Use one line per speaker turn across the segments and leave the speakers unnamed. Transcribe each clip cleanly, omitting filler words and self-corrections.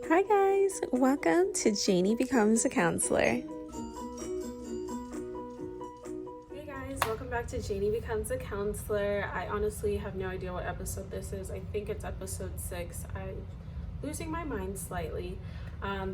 Hi guys, welcome to Janie Becomes a Counselor. Hey guys, welcome back to Janie Becomes a Counselor. I honestly have no idea what episode this is. I think it's episode 6. I'm losing my mind slightly.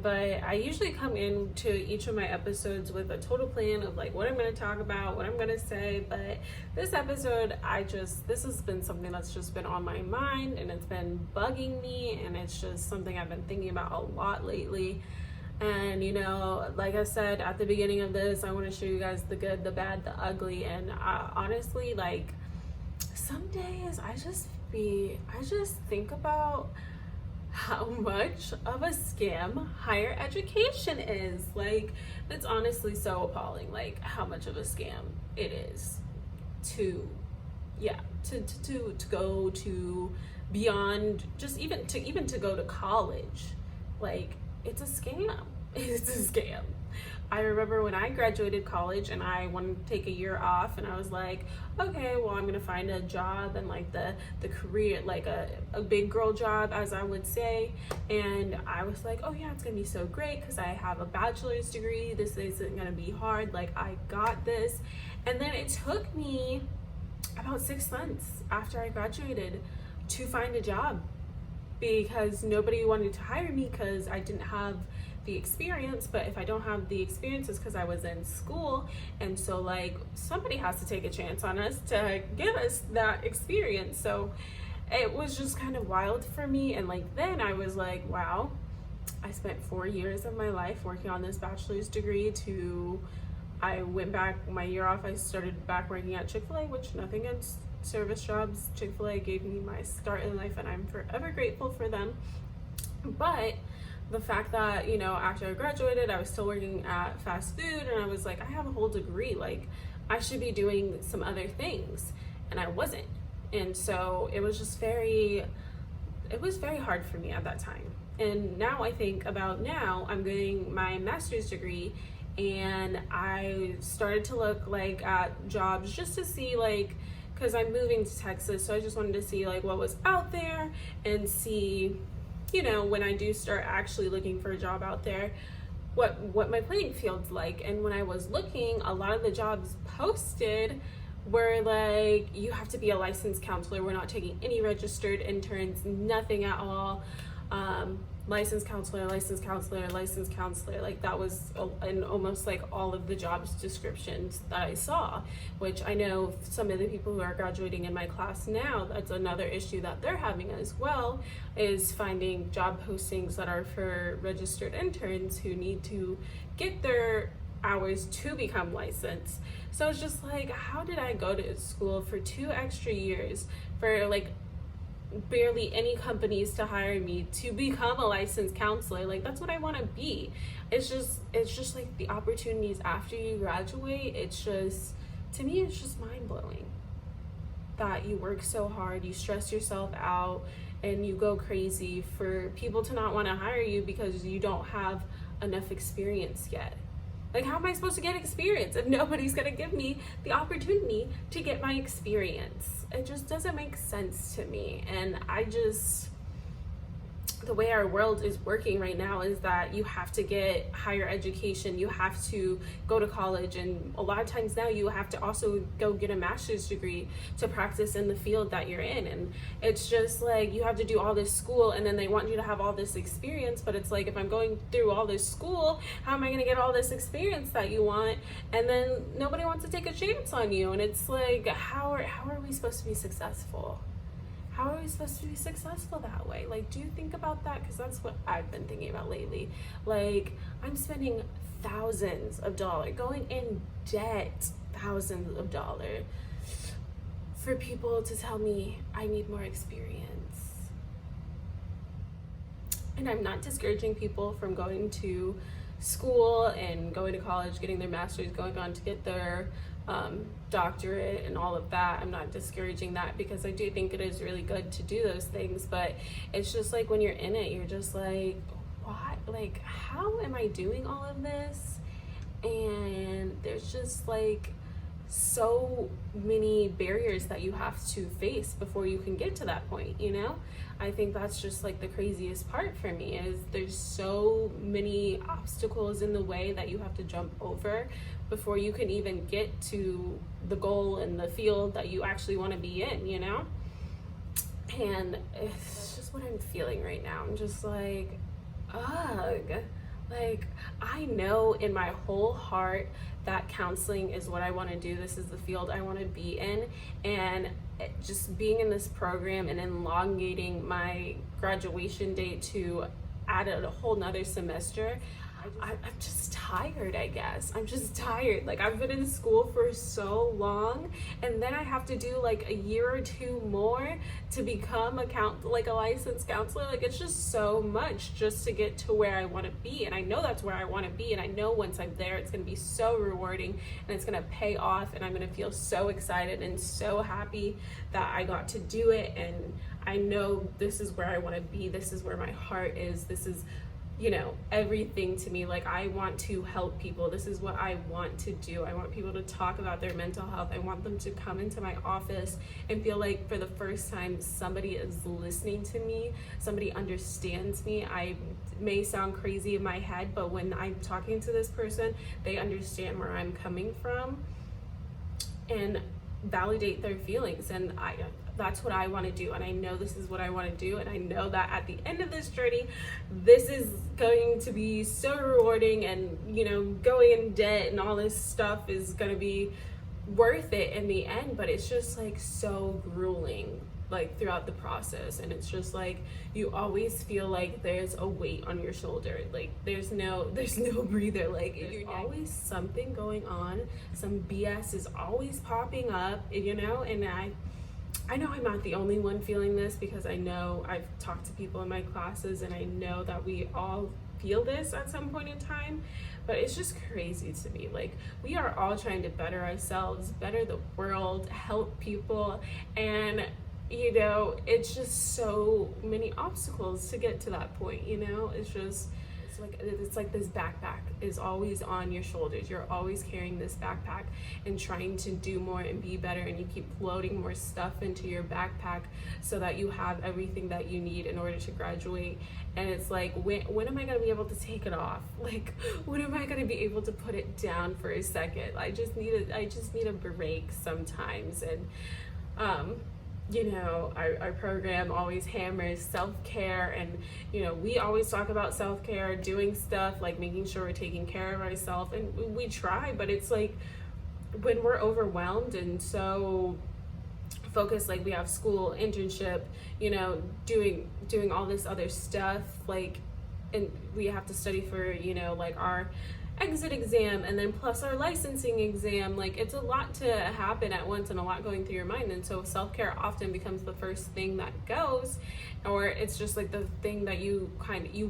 But I usually come into each of my episodes with a total plan of like what I'm going to talk about, what I'm going to say. But this episode, this has been something that's just been on my mind and it's been bugging me, and it's just something I've been thinking about a lot lately. And like I said at the beginning of this, I want to show you guys the good, the bad, the ugly. And honestly, like some days I just think about how much of a scam higher education is. Like, it's honestly so appalling, like how much of a scam it is to go to beyond just even to go to college. Like, it's a scam. It's a scam. I remember when I graduated college and I wanted to take a year off, and I was like, okay, well, I'm gonna find a job and like the career, like a big girl job, as I would say. And I was like, oh yeah, it's gonna be so great because I have a bachelor's degree. This isn't gonna be hard. Like, I got this. And then it took me about 6 months after I graduated to find a job, because nobody wanted to hire me because I didn't have the experience. But if I don't have the experience, it's because I was in school. And so like somebody has to take a chance on us to give us that experience. So it was just kind of wild for me. And like then I was like, wow, I spent 4 years of my life working on this bachelor's degree. I went back my year off, I started back working at Chick-fil-A, which nothing against service jobs. Chick-fil-A gave me my start in life and I'm forever grateful for them. But the fact that, after I graduated, I was still working at fast food, and I was like, I have a whole degree, like I should be doing some other things, and I wasn't. And so it was very hard for me at that time. And now I think about, now I'm getting my master's degree, and I started to look like at jobs just to see, like, because I'm moving to Texas, so I just wanted to see like what was out there and see, when I do start actually looking for a job out there, what my playing field's like. And when I was looking, a lot of the jobs posted were like, you have to be a licensed counselor. We're not taking any registered interns, nothing at all. Licensed counselor. Like that was in almost like all of the jobs descriptions that I saw, which I know some of the people who are graduating in my class now, that's another issue that they're having as well, is finding job postings that are for registered interns who need to get their hours to become licensed. So it's just like, how did I go to school for 2 extra years for like barely any companies to hire me to become a licensed counselor? Like, that's what I want to be. It's just like the opportunities after you graduate, to me it's just mind-blowing that you work so hard, you stress yourself out, and you go crazy for people to not want to hire you because you don't have enough experience yet. Like, how am I supposed to get experience if nobody's gonna give me the opportunity to get my experience? It just doesn't make sense to me. And the way our world is working right now is that you have to get higher education, you have to go to college, and a lot of times now you have to also go get a master's degree to practice in the field that you're in. And it's just like, you have to do all this school, and then they want you to have all this experience, but it's like, if I'm going through all this school, how am I going to get all this experience that you want? And then nobody wants to take a chance on you. And it's like, how are we supposed to be successful? How are we supposed to be successful that way? Like, do you think about that? Because that's what I've been thinking about lately. Like, I'm spending thousands of dollars, going in debt, thousands of dollars, for people to tell me I need more experience. And I'm not discouraging people from going to school and going to college, getting their master's, going on to get their doctorate and all of that. I'm not discouraging that, because I do think it is really good to do those things. But it's just like, when you're in it, you're just like, what? Like, how am I doing all of this? And there's just like so many barriers that you have to face before you can get to that point, you know? I think that's just like the craziest part for me, is there's so many obstacles in the way that you have to jump over before you can even get to the goal and the field that you actually want to be in, you know? And it's just what I'm feeling right now. I'm just like, ugh. Like, I know in my whole heart that counseling is what I want to do. This is the field I want to be in. And just being in this program and elongating my graduation date to add a whole nother semester, I'm just tired, I guess. I'm just tired. Like, I've been in school for so long, and then I have to do like a year or two more to become a licensed counselor. Like, it's just so much just to get to where I want to be. And I know that's where I want to be. And I know once I'm there, it's going to be so rewarding and it's going to pay off. And I'm going to feel so excited and so happy that I got to do it. And I know this is where I want to be. This is where my heart is. This is, you know, everything to me. Like, I want to help people. This is what I want to do. I want people to talk about their mental health. I want them to come into my office and feel like for the first time somebody is listening to me, somebody understands me. I may sound crazy in my head, but when I'm talking to this person, they understand where I'm coming from and validate their feelings. And that's what I want to do, and I know this is what I want to do, and I know that at the end of this journey, this is going to be so rewarding, and, you know, going in debt and all this stuff is going to be worth it in the end. But it's just like so grueling, like, throughout the process. And it's just like you always feel like there's a weight on your shoulder. Like, there's no breather. Like, there's always something going on. Some BS is always popping up, you know. And I know I'm not the only one feeling this, because I know I've talked to people in my classes, and I know that we all feel this at some point in time. But it's just crazy to me. Like, we are all trying to better ourselves, better the world, help people, and, you know, it's just so many obstacles to get to that point, you know? It's like this backpack is always on your shoulders. You're always carrying this backpack and trying to do more and be better, and you keep loading more stuff into your backpack so that you have everything that you need in order to graduate. And it's like, when am I going to be able to take it off? Like, when am I going to be able to put it down for a second? I just need a break sometimes. And you know, our program always hammers self-care, and, you know, we always talk about self-care, doing stuff like making sure we're taking care of ourselves, and we try. But it's like, when we're overwhelmed and so focused, like, we have school, internship, you know, doing all this other stuff, like, and we have to study for, you know, like, our exit exam, and then plus our licensing exam. Like, it's a lot to happen at once and a lot going through your mind. And so self-care often becomes the first thing that goes, or it's just like the thing that you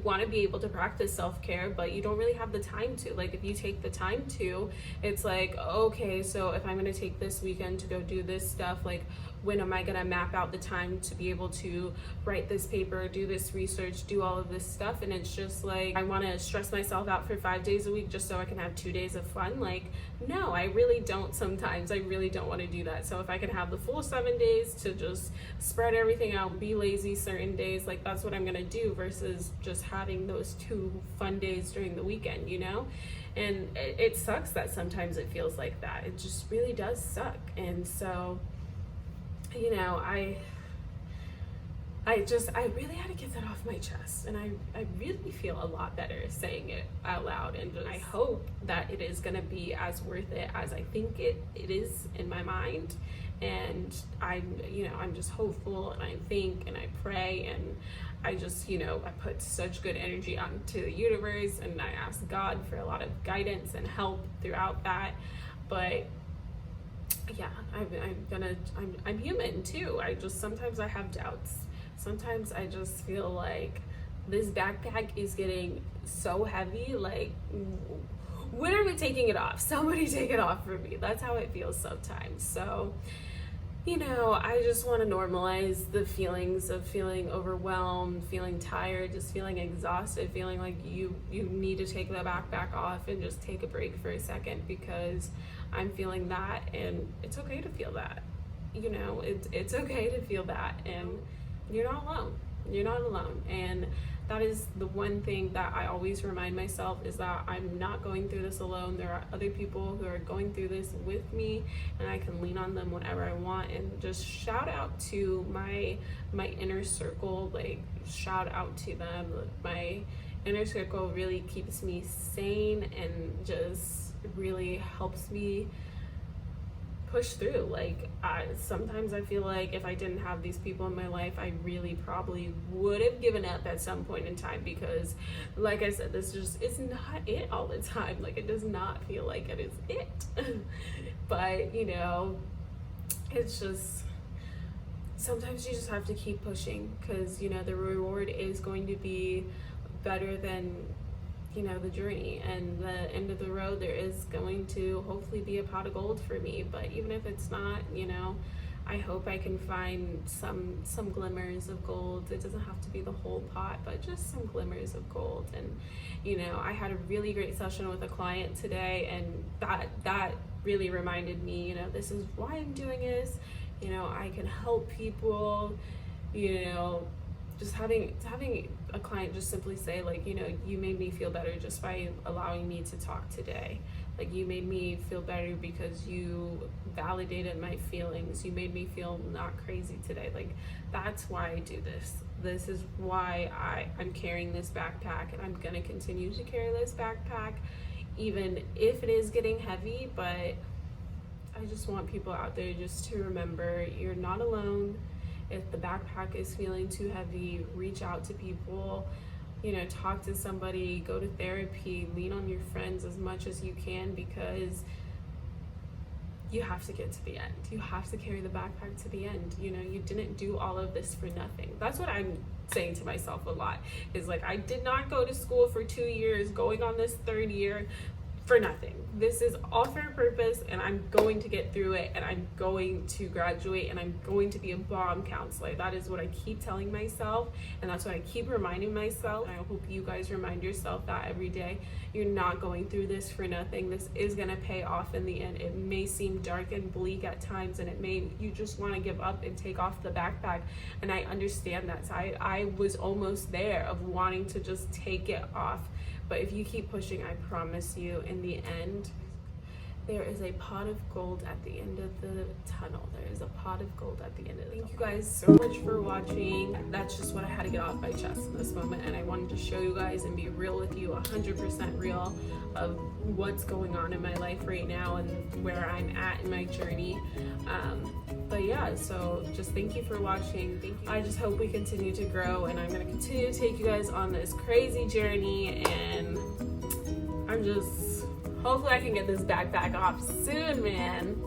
want to be able to practice self-care, but you don't really have the time to. Like, if you take the time to, it's like, okay, so if I'm going to take this weekend to go do this stuff, like, when am I going to map out the time to be able to write this paper, do this research, do all of this stuff? And it's just like, I want to stress myself out for 5 days a week just so I can have 2 days of fun. Like, no, I really don't. Sometimes I really don't want to do that. So if I can have the full 7 days to just spread everything out, be lazy certain days, like, that's what I'm going to do, versus just having those 2 fun days during the weekend, you know? And it sucks that sometimes it feels like that. It just really does suck. And so, you know, I really had to get that off my chest, and I really feel a lot better saying it out loud. And I hope that it is going to be as worth it as I think it is in my mind. And I'm just hopeful, and I think and I pray, and I just, you know, I put such good energy onto the universe, and I ask God for a lot of guidance and help throughout that. But yeah, I'm human too. Sometimes I have doubts. Sometimes I just feel like this backpack is getting so heavy. Like, when are we taking it off? Somebody take it off for me. That's how it feels sometimes. So, I just want to normalize the feelings of feeling overwhelmed, feeling tired, just feeling exhausted, feeling like you need to take the backpack off and just take a break for a second, because I'm feeling that, and it's okay to feel that. It's okay to feel that, and you're not alone. You're not alone. And that is the one thing that I always remind myself, is that I'm not going through this alone. There are other people who are going through this with me, and I can lean on them whenever I want. And just shout out to my inner circle, like shout out to them. My inner circle really keeps me sane and just really helps me push through. Sometimes I feel like if I didn't have these people in my life, I really probably would have given up at some point in time, because like I said, it's not it all the time. Like, it does not feel like it is it. But it's just, sometimes you just have to keep pushing, because the reward is going to be better than the journey, and the end of the road, there is going to hopefully be a pot of gold for me. But even if it's not, I hope I can find some glimmers of gold. It doesn't have to be the whole pot, but just some glimmers of gold. And I had a really great session with a client today, and that really reminded me, this is why I'm doing this. I can help people. Just having a client just simply say, like, you made me feel better just by allowing me to talk today. Like, you made me feel better because you validated my feelings. You made me feel not crazy today. Like, that's why I do this. This is why I'm carrying this backpack, and I'm gonna continue to carry this backpack, even if it is getting heavy. But I just want people out there just to remember, you're not alone. If the backpack is feeling too heavy, reach out to people, talk to somebody, go to therapy, lean on your friends as much as you can, because you have to get to the end. You have to carry the backpack to the end. You didn't do all of this for nothing. That's what I'm saying to myself a lot, is like, I did not go to school for 2 years, going on this 3rd year for nothing. This is all for a purpose, and I'm going to get through it, and I'm going to graduate, and I'm going to be a bomb counselor. That is what I keep telling myself, and that's what I keep reminding myself. And I hope you guys remind yourself that every day. You're not going through this for nothing. This is gonna pay off in the end. It may seem dark and bleak at times, and you just want to give up and take off the backpack, and I understand that. So I was almost there, of wanting to just take it off. But if you keep pushing, I promise you, in the end, there is a pot of gold at the end of the tunnel. There is a pot of gold at the end of the tunnel. Thank you guys so much for watching. That's just what I had to get off my chest in this moment, and I wanted to show you guys and be real with you, 100% real, of what's going on in my life right now and where I'm at in my journey. But yeah, so just thank you for watching. Thank you. I just hope we continue to grow, and I'm gonna continue to take you guys on this crazy journey, and hopefully I can get this backpack off soon, man.